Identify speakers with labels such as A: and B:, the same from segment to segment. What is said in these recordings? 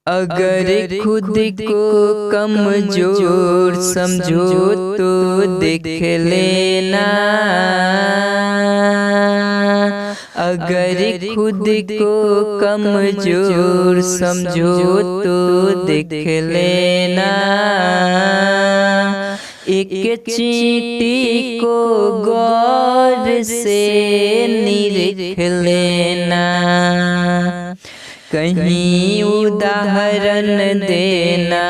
A: अगर खुद को कमजोर समझो तो देख लेना। अगर खुद को कमजोर समझो तो देख लेना। एक चींटी को गौर से निरख लेना। कहीं उदाहरण देना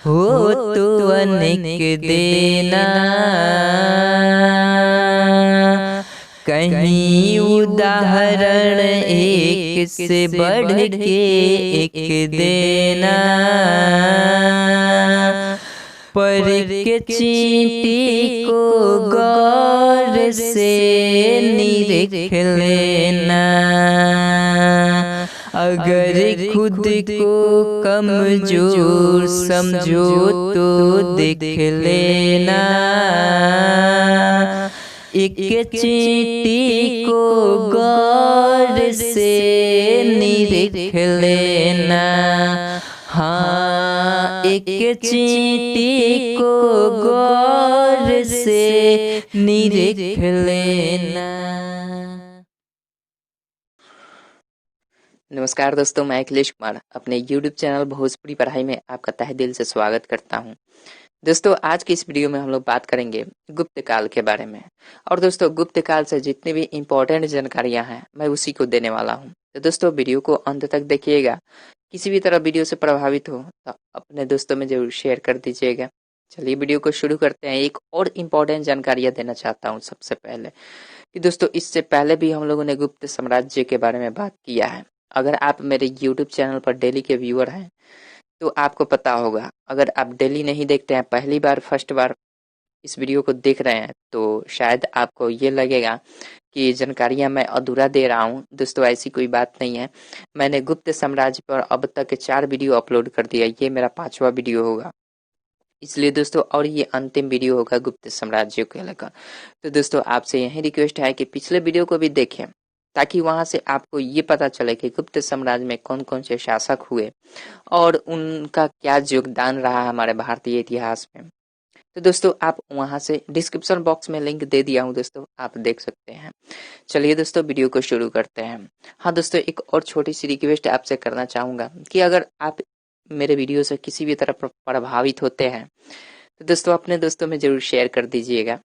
A: हो तो अनेक देना। कहीं उदाहरण एक से बढ़ के एक देना। पर के चींटी को गौर से निरख लेना। अगर खुद को कमजोर समझो तो देख लेना। एक चींटी को गौर से निरख लेना। हाँ, एक चींटी को गौर से निरख लेना।
B: नमस्कार दोस्तों, मैं अखिलेश कुमार अपने YouTube चैनल भोजपुरी पढ़ाई में आपका तहे दिल से स्वागत करता हूं। दोस्तों, आज की इस वीडियो में हम लोग बात करेंगे गुप्त काल के बारे में। और दोस्तों, गुप्त काल से जितनी भी इम्पोर्टेंट जानकारियां हैं मैं उसी को देने वाला हूं। तो दोस्तों, वीडियो को अंत तक देखिएगा। किसी भी तरह वीडियो से प्रभावित हो तो अपने दोस्तों में जरूर शेयर कर दीजिएगा। चलिए वीडियो को शुरू करते हैं। एक और इम्पोर्टेंट जानकारियां देना चाहता हूँ सबसे पहले कि दोस्तों, इससे पहले भी हम लोगों ने गुप्त साम्राज्य के बारे में बात किया है। अगर आप मेरे YouTube चैनल पर डेली के व्यूअर हैं तो आपको पता होगा। अगर आप डेली नहीं देखते हैं, पहली बार फर्स्ट बार इस वीडियो को देख रहे हैं तो शायद आपको ये लगेगा कि जानकारियां मैं अधूरा दे रहा हूं। दोस्तों, ऐसी कोई बात नहीं है। मैंने गुप्त साम्राज्य पर अब तक 4 वीडियो अपलोड कर दिया। ये मेरा 5वां वीडियो होगा, इसलिए दोस्तों, और ये अंतिम वीडियो होगा गुप्त साम्राज्य को लेकर। तो दोस्तों, आपसे यही रिक्वेस्ट है कि पिछले वीडियो को भी देखें ताकि वहां से आपको ये पता चले कि गुप्त साम्राज्य में कौन कौन से शासक हुए और उनका क्या योगदान रहा हमारे भारतीय इतिहास में। तो दोस्तों, आप वहां से डिस्क्रिप्शन बॉक्स में लिंक दे दिया हूं दोस्तों, आप देख सकते हैं। चलिए दोस्तों, वीडियो को शुरू करते हैं। हाँ दोस्तों, एक और छोटी सी रिक्वेस्ट आपसे करना चाहूंगा कि अगर आप मेरे वीडियो से किसी भी तरह प्रभावित होते हैं तो दोस्तों अपने दोस्तों में जरूर शेयर कर दीजिएगा।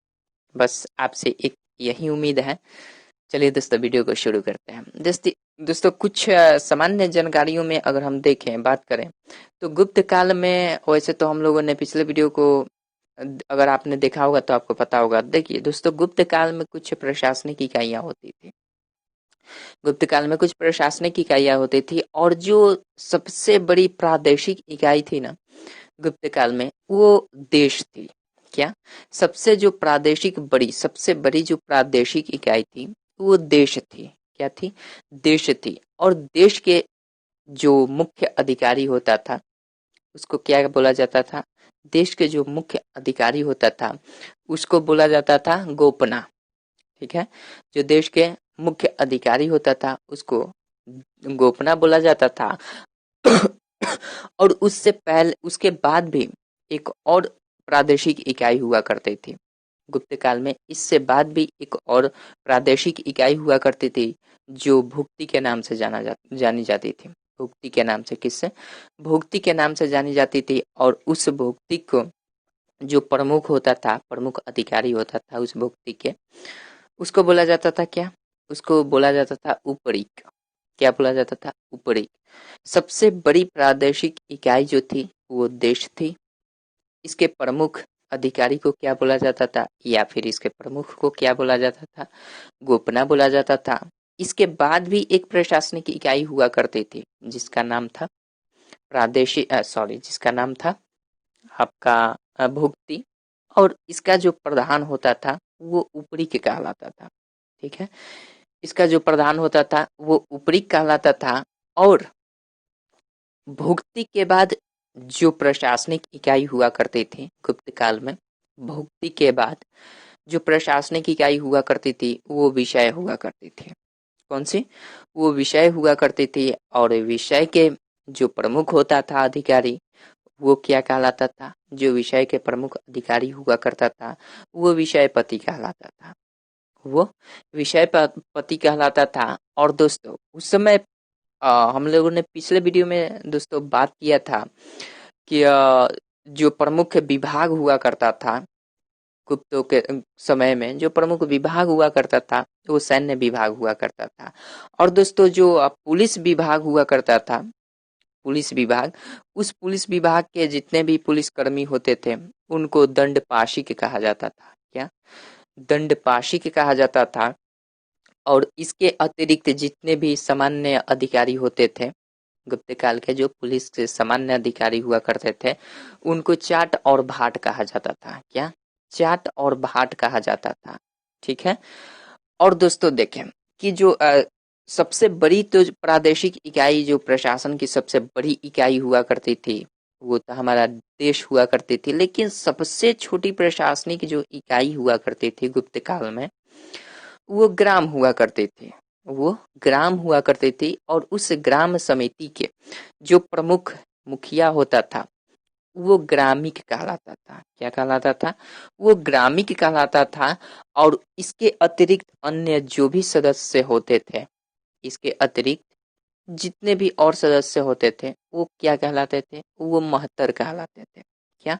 B: बस आपसे एक यही उम्मीद है। चलिए दोस्तों, वीडियो को शुरू करते हैं। दोस्तों, कुछ सामान्य जानकारियों में अगर हम देखें, बात करें तो गुप्त काल में, वैसे तो हम लोगों ने पिछले वीडियो को अगर आपने देखा होगा तो आपको पता होगा। देखिए दोस्तों, गुप्त काल में कुछ प्रशासनिक इकाइयां होती थी। गुप्त काल में कुछ प्रशासनिक इकाइयां होती थी और जो सबसे बड़ी प्रादेशिक इकाई थी ना गुप्त काल में, वो देश थी। क्या? सबसे बड़ी जो प्रादेशिक इकाई थी वो देश थी। क्या थी? देश थी। और देश के जो मुख्य अधिकारी होता था उसको क्या बोला जाता था? देश के जो मुख्य अधिकारी होता था उसको बोला जाता था गोपना। ठीक है, जो देश के मुख्य अधिकारी होता था उसको गोपना बोला जाता था। और उसके बाद भी एक और प्रादेशिक इकाई हुआ करती थी गुप्त काल में। इससे बाद भी एक और प्रादेशिक इकाई हुआ करती थी जो भुक्ति के नाम से जानी जाती थी। भुक्ति के नाम से, किससे? भुक्ति के नाम से जानी जाती थी। और उस भुक्ति को जो प्रमुख होता था, प्रमुख अधिकारी होता था उस भुक्ति के, उसको बोला जाता था क्या? उसको बोला जाता था उपरीक। क्या बोला जाता था? उपरीक। सबसे बड़ी प्रादेशिक इकाई जो थी वो देश थी। इसके प्रमुख अधिकारी को क्या बोला जाता था, या फिर इसके प्रमुख को क्या बोला जाता था? गोपना बोला जाता था। इसके बाद भी एक प्रशासनिक इकाई हुआ करती थी जिसका नाम था जिसका नाम था आपका भुक्ति। और इसका जो प्रधान होता था वो ऊपरी के कहलाता था। ठीक है, इसका जो प्रधान होता था वो ऊपरी कहलाता था। और भुक्ति के बाद जो प्रशासनिक इकाई हुआ करती थी गुप्त काल में, भुक्ति के बाद जो प्रशासनिक इकाई हुआ करती थी वो विषय हुआ करती थी। कौन सी? वो विषय हुआ करती थी। और विषय के जो प्रमुख होता था अधिकारी वो क्या कहलाता था, जो विषय के प्रमुख अधिकारी हुआ करता था वो विषयपति कहलाता था, वो विषयपति कहलाता था। और दोस्तों उस समय हम लोगों ने पिछले वीडियो में दोस्तों बात किया था कि जो प्रमुख विभाग हुआ करता था गुप्तों के समय में, जो प्रमुख विभाग हुआ करता था वो सैन्य विभाग हुआ करता था। और दोस्तों जो पुलिस विभाग हुआ करता था, पुलिस विभाग, उस पुलिस विभाग के जितने भी पुलिसकर्मी होते थे उनको दंडपाशिक कहा जाता था। क्या? दंडपाशिक कहा जाता था। और इसके अतिरिक्त जितने भी सामान्य अधिकारी होते थे गुप्त काल के, जो पुलिस के सामान्य अधिकारी हुआ करते थे उनको चाट और भाट कहा जाता था। क्या? चाट और भाट कहा जाता था। ठीक है। और दोस्तों देखें कि जो सबसे बड़ी तो प्रादेशिक इकाई, जो प्रशासन की सबसे बड़ी इकाई हुआ करती थी वो तो हमारा देश हुआ करती थी, लेकिन सबसे छोटी प्रशासनिक जो इकाई हुआ करती थी गुप्त काल में वो ग्राम हुआ करते थे, वो ग्राम हुआ करती थी। और उस ग्राम समिति के जो प्रमुख मुखिया होता था वो ग्रामिक कहलाता था। क्या कहलाता था? वो ग्रामिक कहलाता था। और इसके अतिरिक्त अन्य जो भी सदस्य होते थे, इसके अतिरिक्त जितने भी और सदस्य होते थे वो क्या कहलाते थे? वो महत्तर कहलाते थे। क्या?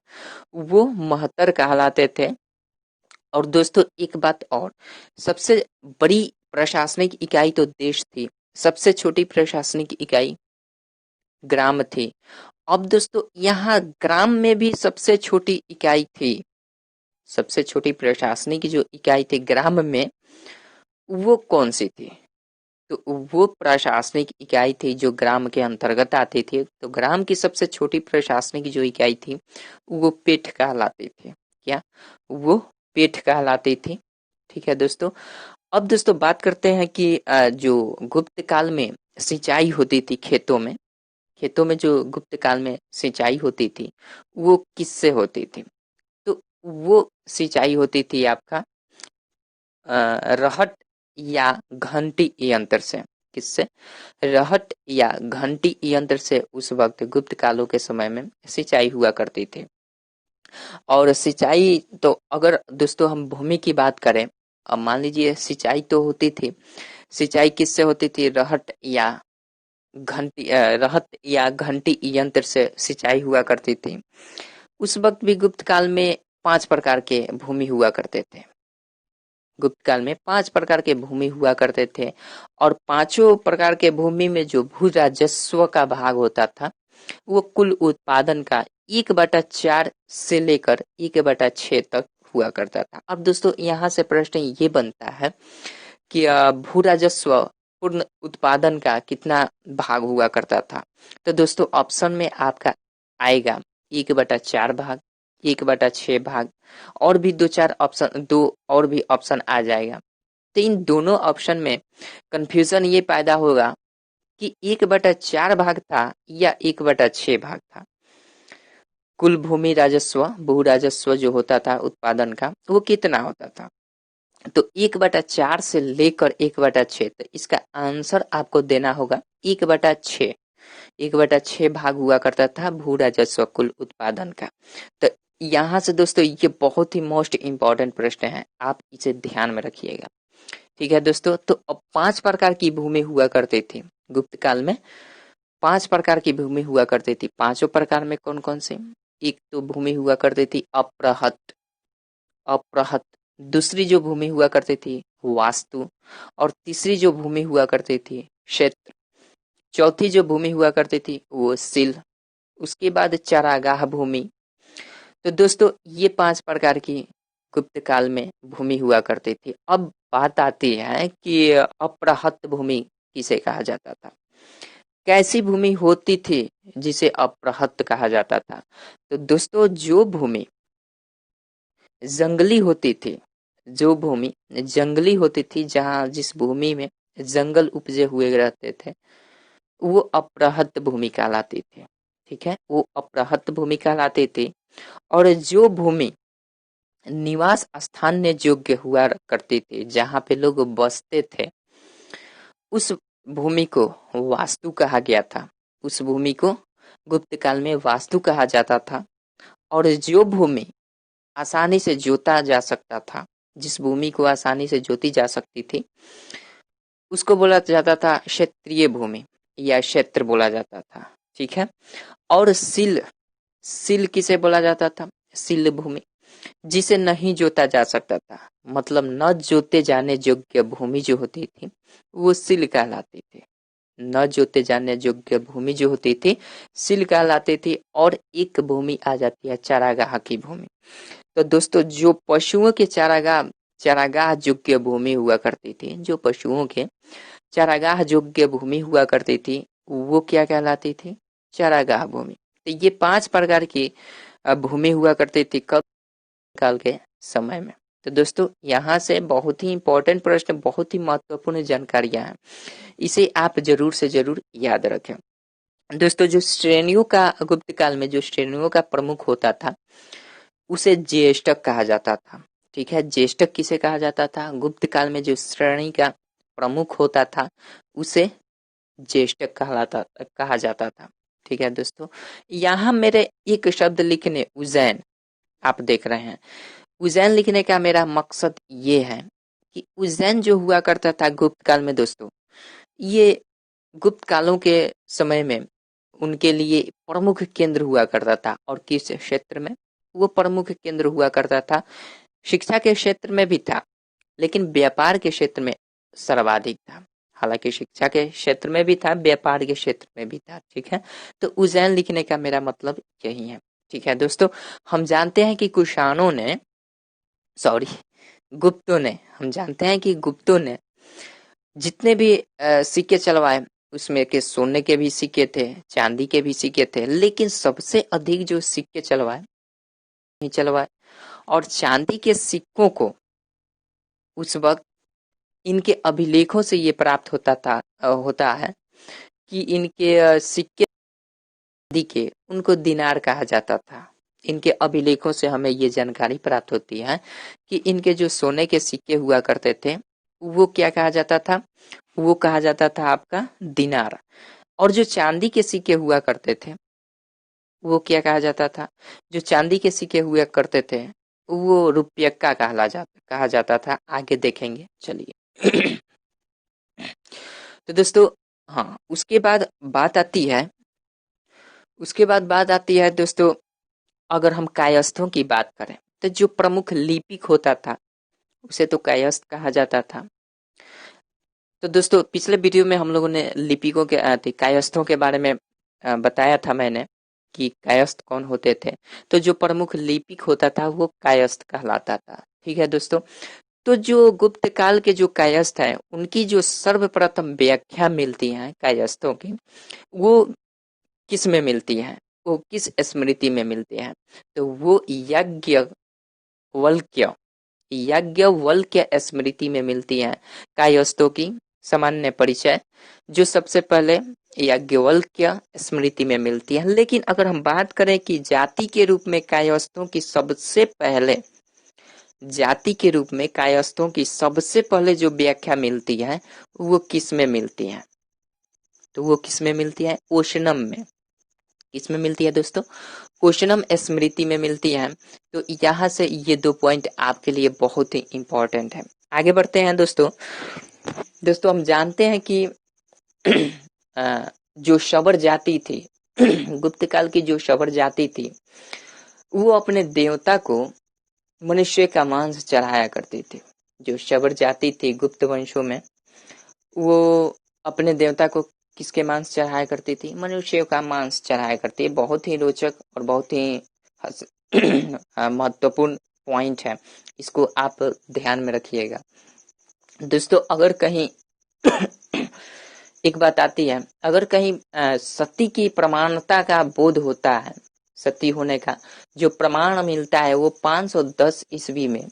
B: वो महत्तर कहलाते थे। और दोस्तों एक बात और, सबसे बड़ी प्रशासनिक इकाई तो देश थी, सबसे छोटी प्रशासनिक इकाई ग्राम थी। अब दोस्तों यहाँ ग्राम में भी सबसे छोटी इकाई थी, सबसे छोटी प्रशासनिक जो इकाई थी ग्राम में वो कौन सी थी? तो वो प्रशासनिक इकाई थी जो ग्राम के अंतर्गत आती थी। तो ग्राम की सबसे छोटी प्रशासनिक जो इकाई थी वो पेठ कहलाती थी। क्या? वो पेठ कहलाती थी। ठीक है दोस्तों। अब दोस्तों बात करते हैं कि जो गुप्त काल में सिंचाई होती थी खेतों में, खेतों में जो गुप्त काल में सिंचाई होती थी वो किससे होती थी? तो वो सिंचाई होती थी आपका रहट या घंटी यंत्र से। किससे? रहट या घंटी यंत्र से उस वक्त गुप्त कालों के समय में सिंचाई हुआ करती थी। और सिंचाई तो अगर दोस्तों हम भूमि की बात करें, अब मान लीजिए सिंचाई तो होती थी, सिंचाई किससे होती थी? रहत या घंटी यंत्र से सिंचाई हुआ करती थी। उस वक्त भी गुप्त काल में 5 प्रकार के भूमि हुआ करते थे। गुप्त काल में 5 प्रकार के भूमि हुआ करते थे। और पांचों प्रकार के भूमि में जो भू राजस्व का भाग होता था वो कुल उत्पादन का 1/4 से लेकर 1/6 तक हुआ करता था। अब दोस्तों यहाँ से प्रश्न ये बनता है कि भू राजस्व पूर्ण उत्पादन का कितना भाग हुआ करता था? तो दोस्तों ऑप्शन में आपका आएगा 1/4 भाग, 1/6 भाग, और भी 2-4 ऑप्शन, 2 और भी ऑप्शन आ जाएगा। तो इन दोनों ऑप्शन में कंफ्यूजन ये पैदा होगा कि 1/4 भाग था या 1/6 भाग था। कुल भूमि राजस्व, भू राजस्व जो होता था उत्पादन का वो कितना होता था? तो 1/4 से लेकर 1/6, तो इसका आंसर आपको देना होगा 1/6। 1/6 भाग हुआ करता था भू राजस्व कुल उत्पादन का। तो यहाँ से दोस्तों ये बहुत ही मोस्ट इम्पोर्टेंट प्रश्न है, आप इसे ध्यान में रखिएगा। ठीक है दोस्तों। तो अब 5 प्रकार की भूमि हुआ करती थी गुप्त काल में, 5 प्रकार की भूमि हुआ करती थी। पांचों प्रकार में कौन कौन से? एक तो भूमि हुआ करती थी अप्रहत, अप्रहत। दूसरी जो भूमि हुआ करती थी वास्तु। और तीसरी जो भूमि हुआ करती थी क्षेत्र। चौथी जो भूमि हुआ करती थी वो सील। उसके बाद चरागाह भूमि। तो दोस्तों ये 5 प्रकार की गुप्त काल में भूमि हुआ करती थी। अब बात आती है कि अप्रहत भूमि किसे कहा जाता था? कैसी भूमि होती थी जिसे अप्रहत कहा जाता था? तो दोस्तों जो भूमि जंगली होती थी, जो भूमि जंगली होती थी, जहाँ जिस भूमि में जंगल उपजे हुए रहते थे वो अप्रहत भूमि कहलाती थी। ठीक है, वो अप्रहत भूमि कहलाती थी। और जो भूमि निवास स्थान योग्य हुआ करती थी, जहाँ पे लोग बसते थे, उस भूमि को वास्तु कहा गया था। उस भूमि को गुप्त काल में वास्तु कहा जाता था। और जो भूमि आसानी से जोता जा सकता था, जिस भूमि को आसानी से जोती जा सकती थी, उसको बोला जाता था क्षेत्रीय भूमि या क्षेत्र बोला जाता था। ठीक है। और सिल सिल किसे बोला जाता था? सिल भूमि, जिसे नहीं जोता जा सकता था, मतलब न जोते जाने योग्य भूमि जो होती थी वो सिल कहलाती थी। न जोते जाने योग्य भूमि जो होती थी सिल कहलाती थी। और एक भूमि आ जाती है चारागाह की भूमि। तो दोस्तों जो पशुओं के चारागाह योग्य भूमि हुआ करती थी, जो पशुओं के चारागाह योग्य भूमि हुआ करती थी, वो क्या कहलाती थी? चारागाह भूमि। तो ये 5 प्रकार की भूमि हुआ करती थी कब काल के समय में। तो दोस्तों यहाँ से बहुत ही इंपॉर्टेंट प्रश्न, बहुत ही महत्वपूर्ण जानकारियां हैं, इसे आप जरूर से जरूर याद रखें। दोस्तों जो श्रेणियों का गुप्त काल में जो श्रेणियों का प्रमुख होता था उसे ज्येष्ठक कहा जाता था। ठीक है। ज्येष्ठक किसे कहा जाता था? गुप्त काल में जो श्रेणी का प्रमुख होता था उसे ज्येष्ठक कहा जाता था। ठीक है दोस्तों, यहाँ मेरे एक शब्द लिखने उज्जैन, आप देख रहे हैं उज्जैन लिखने का मेरा मकसद ये है कि उज्जैन जो हुआ करता था गुप्त काल में दोस्तों, ये गुप्त कालों के समय में उनके लिए प्रमुख केंद्र हुआ करता था। और किस क्षेत्र में वो प्रमुख केंद्र हुआ करता था? शिक्षा के क्षेत्र में भी था, लेकिन व्यापार के क्षेत्र में सर्वाधिक था। हालांकि शिक्षा के क्षेत्र में भी था, व्यापार के क्षेत्र में भी था। ठीक है। तो उज्जैन लिखने का मेरा मतलब यही है। ठीक है दोस्तों, हम जानते हैं कि कुषाणों ने गुप्तों ने, हम जानते हैं कि गुप्तों ने जितने भी सिक्के चलवाए उसमें के सोने के भी सिक्के थे, चांदी के भी सिक्के थे, लेकिन सबसे अधिक जो सिक्के चलवाए और चांदी के सिक्कों को उस वक्त इनके अभिलेखों से ये प्राप्त होता है कि इनके सिक्के चांदी के उनको दिनार कहा जाता था। इनके अभिलेखों से हमें ये जानकारी प्राप्त होती है कि इनके जो सोने के सिक्के हुआ करते थे वो क्या कहा जाता था? वो कहा जाता था आपका दिनार। और जो चांदी के सिक्के हुआ करते थे वो क्या कहा जाता था? जो चांदी के सिक्के हुआ करते थे वो रुपयक्का कहा जाता था। आगे देखेंगे, चलिए। तो दोस्तों हाँ, उसके बाद बात आती है दोस्तों, अगर हम कायस्थों की बात करें तो जो प्रमुख लिपिक होता था उसे तो कायस्थ कहा जाता था। तो दोस्तों पिछले वीडियो में हम लोगों ने लिपिकों के कायस्थों के बारे में बताया था मैंने कि कायस्थ कौन होते थे। तो जो प्रमुख लिपिक होता था वो कायस्थ कहलाता था। ठीक है दोस्तों, तो जो गुप्त काल के जो कायस्थ हैं उनकी जो सर्वप्रथम व्याख्या मिलती है कायस्थों की, वो किस में मिलती है? वो किस स्मृति में मिलती है? तो वो याज्ञवल्क्य स्मृति में मिलती है कायस्थों की सामान्य परिचय, जो सबसे पहले याज्ञवल्क्य स्मृति में मिलती है। लेकिन अगर हम बात करें कि जाति के रूप में कायस्थों की सबसे पहले जो व्याख्या मिलती है वो किस में मिलती है? तो वो किस में मिलती है? ओशनम में। किस में मिलती है दोस्तों? ओशनम स्मृति में मिलती है। तो यहाँ से ये 2 पॉइंट आपके लिए बहुत ही इंपॉर्टेंट है। आगे बढ़ते हैं दोस्तों हम जानते हैं कि जो शबर जाति थी, गुप्त काल की जो शबर जाति थी, वो अपने देवता को मनुष्य का मांस चढ़ाया करती थी। जो शबर जाति थी गुप्त वंशों में, वो अपने देवता को किसके मांस चढ़ाया करती थी? मनुष्य का मांस चढ़ाया करती है। बहुत ही रोचक और बहुत ही महत्वपूर्ण पॉइंट है, इसको आप ध्यान में रखिएगा दोस्तों। अगर कहीं एक बात आती है, अगर कहीं सती की प्रमाणता का बोध होता है, सती होने का जो प्रमाण मिलता है वो 510 ईस्वी में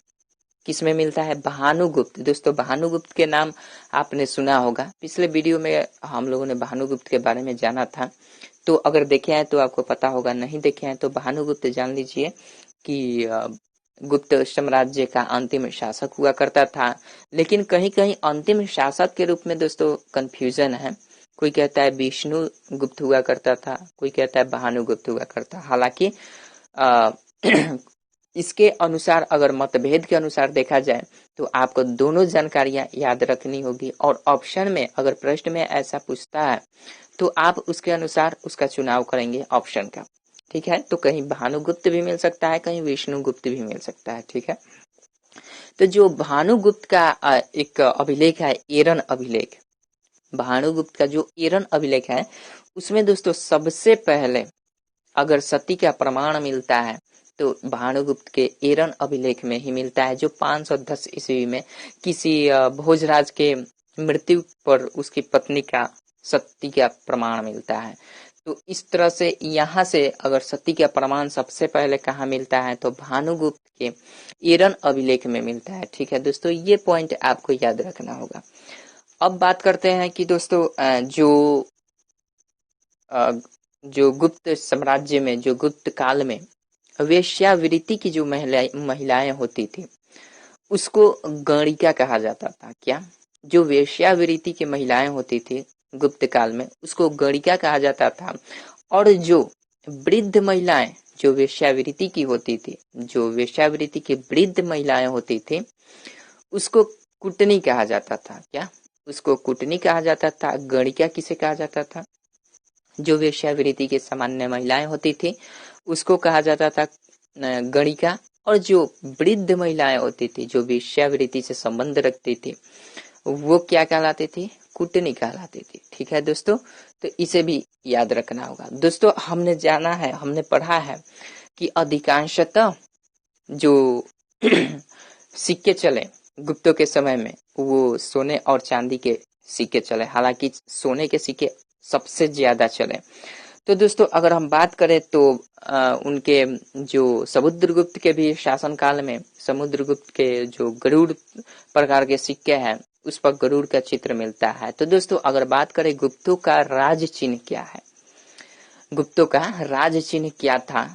B: किस में मिलता है? भानुगुप्त। दोस्तों भानुगुप्त के नाम आपने सुना होगा, पिछले वीडियो में हम लोगों ने भानुगुप्त के बारे में जाना था। तो अगर देखे हैं तो आपको पता होगा, नहीं देखे हैं तो भानुगुप्त जान लीजिए कि गुप्त साम्राज्य का अंतिम शासक हुआ करता था। लेकिन कहीं कहीं अंतिम शासक के रूप में दोस्तों कंफ्यूजन है कोई कहता है विष्णु गुप्त हुआ करता था, कोई कहता है भानुगुप्त हुआ करता। हालांकि अ, इसके अनुसार अगर मतभेद के अनुसार देखा जाए तो आपको दोनों जानकारियां याद रखनी होगी, और ऑप्शन में अगर प्रश्न में ऐसा पूछता है तो आप उसके अनुसार उसका चुनाव करेंगे ऑप्शन का। ठीक है, तो कहीं भानुगुप्त भी मिल सकता है, कहीं विष्णुगुप्त भी मिल सकता है। ठीक है, तो जो भानुगुप्त का एक अभिलेख है, एरन अभिलेख, भानुगुप्त का जो एरन अभिलेख है उसमें दोस्तों सबसे पहले अगर सती का प्रमाण मिलता है तो भानुगुप्त के एरन अभिलेख में ही मिलता है, जो 510 ईस्वी में किसी भोजराज के मृत्यु पर उसकी पत्नी का सती का प्रमाण मिलता है। तो इस तरह से यहाँ से अगर सती का प्रमाण सबसे पहले कहाँ मिलता है तो भानुगुप्त के एरन अभिलेख में मिलता है। ठीक है दोस्तों, ये पॉइंट आपको याद रखना होगा। अब बात करते हैं कि दोस्तों जो गुप्त साम्राज्य में, जो गुप्त काल में वेश्यावृत्ति की जो महिलाएं होती थी उसको गणिका कहा जाता था। क्या? जो वेश्यावृत्ति की महिलाएं होती थी गुप्त काल में उसको गणिका कहा जाता था, और जो वृद्ध महिलाएं जो वेश्यावृत्ति की होती थी, जो वेश्यावृत्ति की वृद्ध महिलाएं होती थी उसको कुटनी कहा जाता था। क्या? उसको कुटनी कहा जाता था। गणिका किसे कहा जाता था? जो वेश्यावृत्ति की सामान्य महिलाएं होती थी उसको कहा जाता था गणिका, और जो वृद्ध महिलाएं होती थी जो वेश्यावृत्ति से संबंध रखती थी वो क्या कहलाती थी? कुटनी कहलाती थी। ठीक है दोस्तों, तो इसे भी याद रखना होगा। दोस्तों हमने जाना है, हमने पढ़ा है कि अधिकांशतः जो सिक्के चले गुप्तों के समय में वो सोने और चांदी के सिक्के चले, हालांकि सोने के सिक्के सबसे ज्यादा चले। तो दोस्तों अगर हम बात करें तो उनके जो समुद्रगुप्त के भी शासनकाल में समुद्रगुप्त के जो गरुड़ प्रकार के सिक्के हैं उस पर गरुड़ का चित्र मिलता है। तो दोस्तों अगर बात करें गुप्तों का राज चिन्ह क्या है, गुप्तों का राज चिन्ह क्या था,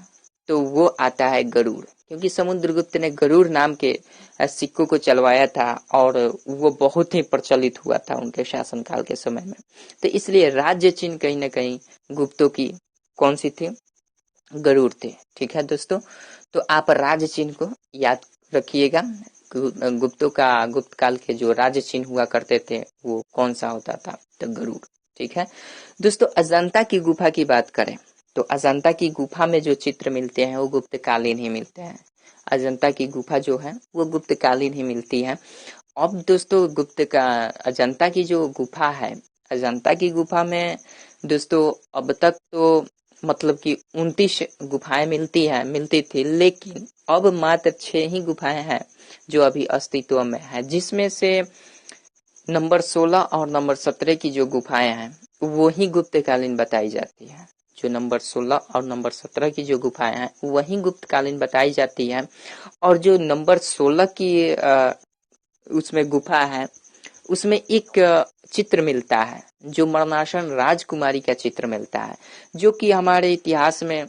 B: तो वो आता है गरुड़, क्योंकि समुद्रगुप्त ने गरुड़ नाम के सिक्कों को चलवाया था और वो बहुत ही प्रचलित हुआ था उनके शासनकाल के समय में। तो इसलिए राज्य चिन्ह कहीं ना कहीं गुप्तों की कौन सी थी? गरुड़ थे। ठीक है दोस्तों, तो आप राज्य चिन्ह को याद रखिएगा। गुप्तों का गुप्त काल के जो राज्य चिन्ह हुआ करते थे वो कौन सा होता था? तो गरुड़। ठीक है दोस्तों, अजंता की गुफा की बात करें तो अजंता की गुफा में जो चित्र मिलते हैं वो गुप्त कालीन ही मिलते हैं। अजंता की गुफा जो है वो गुप्त कालीन ही मिलती है। अब दोस्तों गुप्त का अजंता की जो गुफा है, अजंता की गुफा में दोस्तों अब तक तो मतलब कि 29 गुफाएं मिलती थी, लेकिन अब मात्र 6 ही गुफाएं हैं जो अभी अस्तित्व में है, जिसमें से नंबर 16 और नंबर 17 की जो गुफाएं हैं वो ही गुप्तकालीन बताई जाती है। जो नंबर 16 और नंबर 17 की जो गुफाएं हैं वही गुप्तकालीन बताई जाती है। और जो नंबर 16 की उसमें गुफा है उसमें एक चित्र मिलता है जो मरणासन राजकुमारी का चित्र मिलता है, जो कि हमारे इतिहास में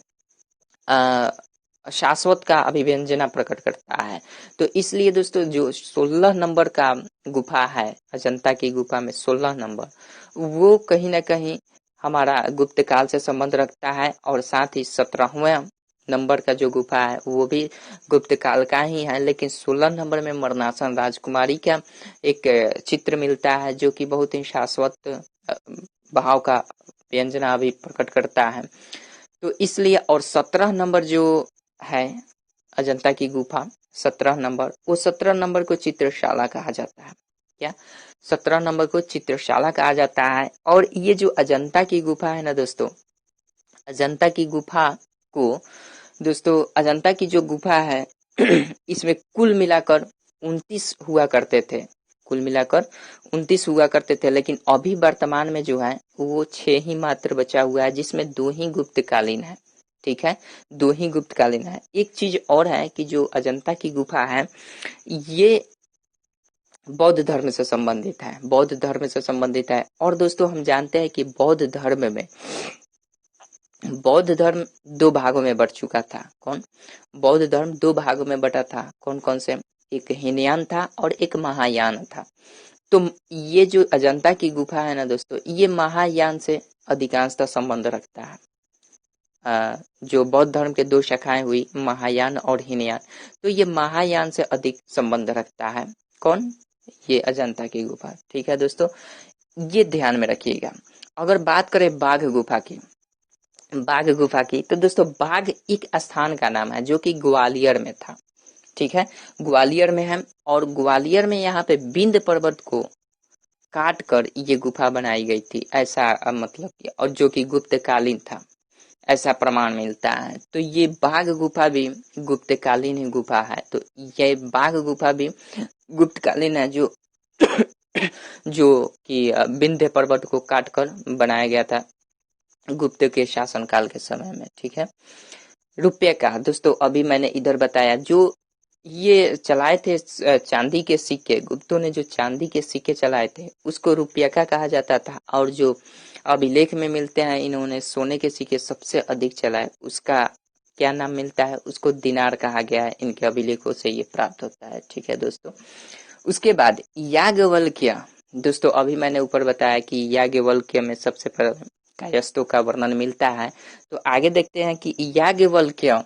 B: शाश्वत का अभिव्यंजना प्रकट करता है। तो इसलिए दोस्तों जो 16 नंबर का गुफा है अजंता की गुफा में 16 नंबर वो कहीं ना कहीं हमारा गुप्त काल से संबंध रखता है, और साथ ही 17वां नंबर का जो गुफा है वो भी गुप्त काल का ही है, लेकिन 16 नंबर में मरणासन राजकुमारी का एक चित्र मिलता है जो कि बहुत ही शाश्वत भाव का व्यंजना भी प्रकट करता है। तो इसलिए और 17 नंबर जो है अजंता की गुफा 17 नंबर, वो 17 नंबर को चित्रशाला कहा जाता है। क्या? 17 नंबर को चित्रशाला कहा जाता है। और ये जो अजंता की गुफा है ना दोस्तों, अजंता की गुफा को दोस्तों अजंता की जो गुफा है इसमें कुल मिलाकर 29 हुआ करते थे, कुल मिलाकर 29 हुआ करते थे, लेकिन अभी वर्तमान में जो है वो 6 ही मात्र बचा हुआ है, जिसमें 2 ही गुप्तकालीन है। ठीक है, 2 ही गुप्तकालीन है। एक चीज और है कि जो अजंता की गुफा है ये बौद्ध धर्म से संबंधित है, बौद्ध धर्म से संबंधित है। और दोस्तों हम जानते हैं कि बौद्ध धर्म में बौद्ध धर्म 2 भागों में बट चुका था। कौन? बौद्ध धर्म 2 भागों में बटा था। कौन कौन से? एक हीनयान था और एक महायान था। तो ये जो अजंता की गुफा है ना दोस्तों, ये महायान से अधिकांशतः संबंध रखता है। जो बौद्ध धर्म के दो शाखाएं हुई, महायान और हीनयान, तो ये महायान से अधिक संबंध रखता है। कौन? ये अजंता की गुफा। ठीक है दोस्तों, ये ध्यान में रखिएगा। अगर बात करें बाघ गुफा की, बाघ गुफा की, तो दोस्तों बाघ एक स्थान का नाम है जो कि ग्वालियर में था। ठीक है, ग्वालियर में है, और ग्वालियर में यहाँ पे विंध्य पर्वत को काट कर ये गुफा बनाई गई थी, ऐसा मतलब कि, और जो कि गुप्तकालीन था, ऐसा प्रमाण मिलता है। तो ये बाघ गुफा भी गुप्तकालीन ही गुफा है। तो ये बाघ गुफा भी गुप्तकालीन है, जो जो कि विंध्य पर्वत को काटकर बनाया गया था गुप्त के शासनकाल के समय में। ठीक है, रुपये का दोस्तों अभी मैंने इधर बताया, जो ये चलाए थे चांदी के सिक्के, गुप्तों ने जो चांदी के सिक्के चलाए थे उसको रुपया का कहा जाता था, और जो अभिलेख में मिलते हैं इन्होंने सोने के सिक्के सबसे अधिक चलाए, उसका क्या नाम मिलता है? उसको दिनार कहा गया है। इनके अभिलेखों से ये प्राप्त होता है। ठीक है दोस्तों, उसके बाद याज्ञवल्क्य। दोस्तों अभी मैंने ऊपर बताया कि याज्ञवल्क्य में सबसे पहले कायस्थों का वर्णन मिलता है। तो आगे देखते हैं कि याज्ञवल्क्य,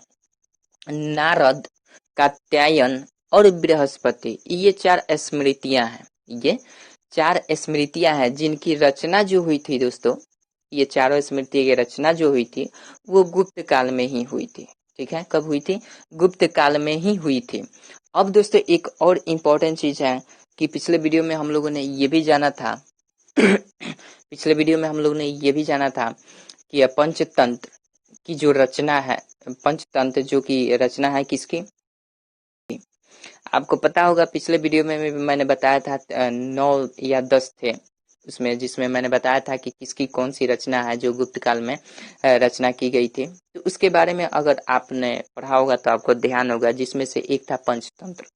B: नारद, कात्यायन और बृहस्पति, ये 4 स्मृतियां हैं। ये 4 स्मृतियां हैं जिनकी रचना जो हुई थी दोस्तों, ये चारों स्मृति की रचना जो हुई थी वो गुप्त काल में ही हुई थी। ठीक है, कब हुई थी? गुप्त काल में ही हुई थी। अब दोस्तों एक और इम्पोर्टेंट चीज है कि पिछले वीडियो में हम लोगों ने ये भी जाना था पिछले वीडियो में हम लोगों ने ये भी जाना था कि पंचतंत्र की जो रचना है, पंचतंत्र जो की रचना है किसकी? आपको पता होगा पिछले वीडियो में मैंने बताया था 9 या 10 थे उसमें, जिसमें मैंने बताया था कि किसकी कौन सी रचना है जो गुप्त काल में रचना की गई थी। तो उसके बारे में अगर आपने पढ़ा होगा तो आपको ध्यान होगा, जिसमें से एक था पंचतंत्र।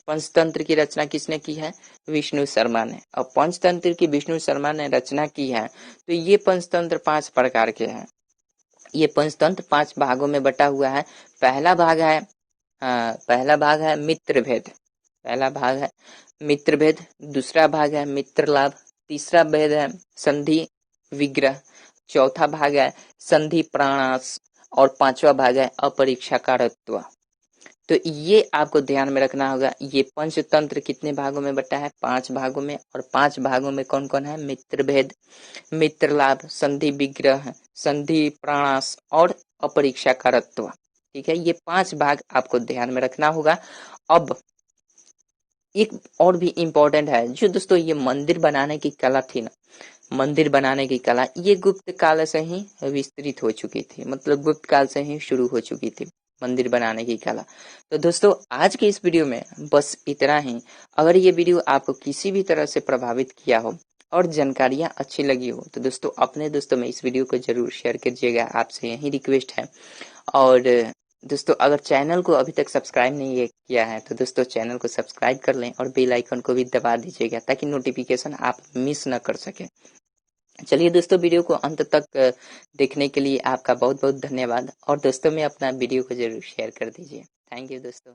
B: पंचतंत्र की रचना किसने की है? विष्णु शर्मा ने। और पंचतंत्र की विष्णु शर्मा ने रचना की है। तो ये पंचतंत्र 5 प्रकार के हैं। ये पंचतंत्र 5 भागों में बटा हुआ है। पहला भाग है मित्र भेद। पहला भाग है मित्र भेद, दूसरा भाग है मित्र लाभ, तीसरा भेद है संधि विग्रह, चौथा भाग है संधि प्राणास, और 5वां भाग है अपरीक्षाकारत्व। तो ये आपको ध्यान में रखना होगा। ये पंचतंत्र कितने भागों में बटा है? 5 भागों में। और 5 भागों में कौन कौन है? मित्र भेद, मित्र लाभ, संधि विग्रह, संधि प्राणास और अपरीक्षाकारत्व। ठीक है, ये 5 भाग आपको ध्यान में रखना होगा। अब एक और भी इम्पोर्टेंट है, जो दोस्तों ये मंदिर बनाने की कला थी ना, मंदिर बनाने की कला, ये गुप्त काल से ही विस्तृत हो चुकी थी, मतलब गुप्त काल से ही शुरू हो चुकी थी मंदिर बनाने की कला। तो दोस्तों आज के इस वीडियो में बस इतना ही। अगर ये वीडियो आपको किसी भी तरह से प्रभावित किया हो और जानकारियां अच्छी लगी हो तो दोस्तों अपने दोस्तों में इस वीडियो को जरूर शेयर कीजिएगा, आपसे यही रिक्वेस्ट है। और दोस्तों अगर चैनल को अभी तक सब्सक्राइब नहीं किया है तो दोस्तों चैनल को सब्सक्राइब कर लें और बेल आइकन को भी दबा दीजिएगा, ताकि नोटिफिकेशन आप मिस न कर सकें। चलिए दोस्तों, वीडियो को अंत तक देखने के लिए आपका बहुत बहुत धन्यवाद, और दोस्तों में अपना वीडियो को जरूर शेयर कर दीजिए। थैंक यू दोस्तों।